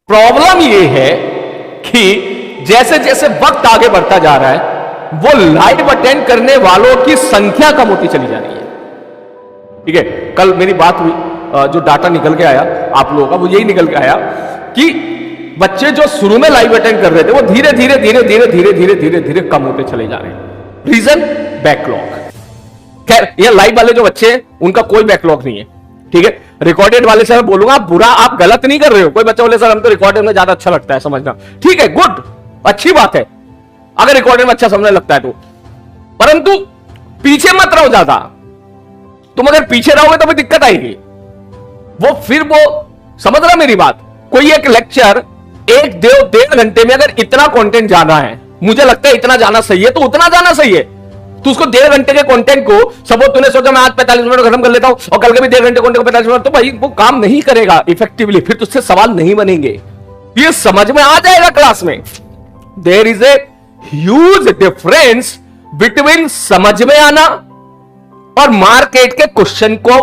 Problem ये है कि जैसे जैसे वक्त आगे बढ़ता जा रहा है वो लाइव अटेंड करने वालों की संख्या कम होती चली जा रही है। ठीक है, कल मेरी बात हुई, जो डाटा निकल के आया आप लोगों का वो यही निकल के आया कि बच्चे जो शुरू में लाइव अटेंड कर रहे थे वो धीरे धीरे धीरे धीरे धीरे धीरे धीरे धीरे कम होते चले जा रहे हैं। Reason backlog. खैर ये लाइव वाले जो बच्चे हैं उनका कोई बैकलॉग नहीं है। ठीक है, रिकॉर्डेड वाले से मैं बोलूंगा आप बुरा, आप गलत नहीं कर रहे हो। कोई बच्चा बोले सर हम तो रिकॉर्डेड में ज्यादा अच्छा लगता है समझना, ठीक है, गुड, अच्छी बात है अगर रिकॉर्डेड में अच्छा समझने लगता है तो, परंतु पीछे मत रहो ज्यादा। तुम अगर पीछे रहोगे तो भी दिक्कत आएगी। वो समझ रहा मेरी बात, कोई एक लेक्चर एक डेढ़ घंटे में अगर इतना कंटेंट जाना है, मुझे लगता है इतना जाना सही है तो उतना जाना सही है। तो उसको डेढ़ घंटे के कंटेंट को सपोज तूने सोचा मैं आज 45 मिनट खत्म कर लेता हूं और कल के भी डेढ़ घंटे कंटेंट को 45 मिनट, तो भाई वो काम नहीं करेगा इफेक्टिवली, फिर तुझसे सवाल नहीं बनेंगे। ये समझ में आ जाएगा क्लास में। There is a huge difference between समझ में आना और मार्केट के क्वेश्चन को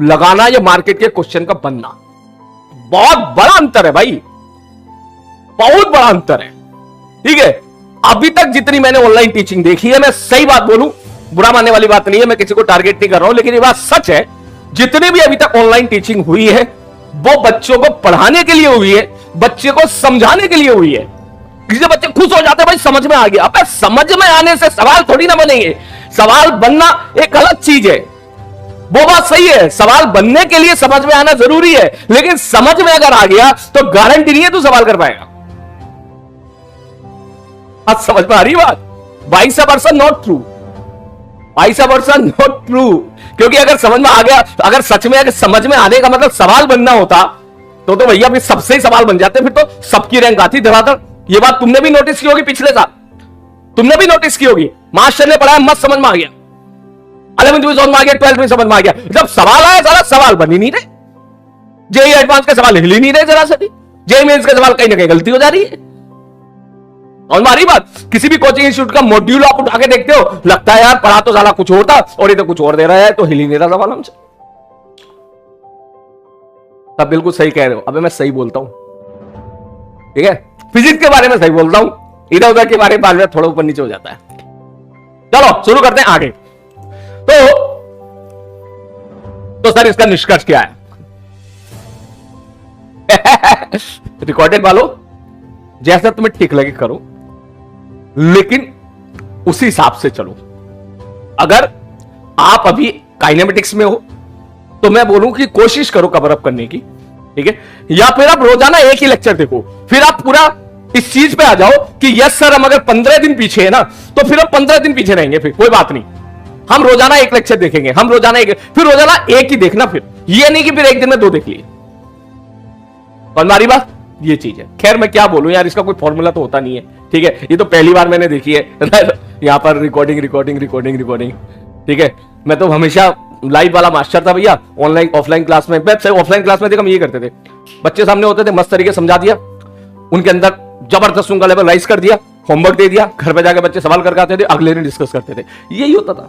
लगाना या मार्केट के क्वेश्चन का बनना। बहुत बड़ा अंतर है भाई, बहुत बड़ा अंतर है। ठीक है, अभी तक जितनी मैंने ऑनलाइन टीचिंग देखी है, मैं सही बात बोलूं, बुरा मानने वाली बात नहीं है, मैं किसी को टारगेट नहीं कर रहा हूं, लेकिन ये बात सच है, जितनी भी अभी तक ऑनलाइन टीचिंग हुई है वो बच्चों को पढ़ाने के लिए हुई है, बच्चे को समझाने के लिए हुई है। किसी बच्चे खुश हो जाते हैं भाई समझ में आ गया। अब समझ में आने से सवाल थोड़ी ना बनेंगे, सवाल बनना एक अलग चीज है। वो बात सही है, सवाल बनने के लिए समझ में आना जरूरी है, लेकिन समझ में अगर आ गया तो गारंटी नहीं है तू सवाल कर पाएगा। आज समझ में आ रही बात? Vice versa not true, vice versa not true. क्योंकि अगर समझ में आ गया, अगर सच में अगर समझ में आने का मतलब सवाल बनना होता तो भैया फिर सबसे ही सवाल बन जाते, फिर तो सबकी रैंक आती धड़ाधड़। ये बात तुमने भी नोटिस की होगी, पिछले साल तुमने भी नोटिस की होगी, मास्टर ने पढ़ाया मस्त समझ में आ गया, 11वीं में समझ में आ गया, 12वीं में समझ में आ गया, जब सवाल आया सारा सवाल बन ही नहीं रहे। जेईई एडवांस के सवाल हिल ही नहीं रहे जरा से भी, जेईई मेंस के सवाल कहीं ना कहीं गलती हो जा रही है। और हमारी बात, किसी भी कोचिंग इंस्टीट्यूट का मॉड्यूल आप उठा के देखते हो, लगता है यार पढ़ा तो साला कुछ और था और ये तो कुछ और दे रहा है, तो हिल ही नहीं रहा सवाल हमसे। तब बिल्कुल सही कह रहे हो, अबे मैं सही बोलता हूं, ठीक है, फिजिक्स के बारे में सही बोलता हूं, इधर उधर के बारे में थोड़ा ऊपर नीचे हो जाता है। चलो शुरू करते हैं आगे। तो सर इसका निष्कर्ष क्या है? रिकॉर्डेड वालों जैसा तुम्हें ठीक लगे करो, लेकिन उसी हिसाब से चलो। अगर आप अभी काइनेमेटिक्स में हो तो मैं बोलूं कि कोशिश करो कवर अप करने की, ठीक है, या फिर आप रोजाना एक ही लेक्चर देखो, फिर आप पूरा इस चीज पे आ जाओ कि यस सर हम अगर 15 दिन पीछे है ना तो फिर हम 15 दिन पीछे रहेंगे, फिर कोई बात नहीं, हम रोजाना एक लेक्चर देखेंगे, हम रोजाना एक, फिर रोजाना एक ही देखना, फिर ये नहीं कि फिर एक दिन में 2 देख लिए। और हमारी बात ये चीज है। खैर मैं क्या बोलूं यार, इसका कोई फॉर्मूला तो होता नहीं है, ठीक है, ये तो पहली बार मैंने देखी है यहां पर रिकॉर्डिंग रिकॉर्डिंग रिकॉर्डिंग रिकॉर्डिंग, ठीक है। मैं तो हमेशा लाइव वाला मास्टर था भैया, ऑनलाइन ऑफलाइन क्लास में, ऑफलाइन क्लास में देखो हम ये करते थे, बच्चे सामने होते थे, मस्त तरीके समझा दिया, उनके अंदर जबरदस्त उनका लेवल राइज कर दिया, होमवर्क दे दिया, घर पे जाके बच्चे सवाल करके आते थे, अगले दिन डिस्कस करते थे, यही होता था।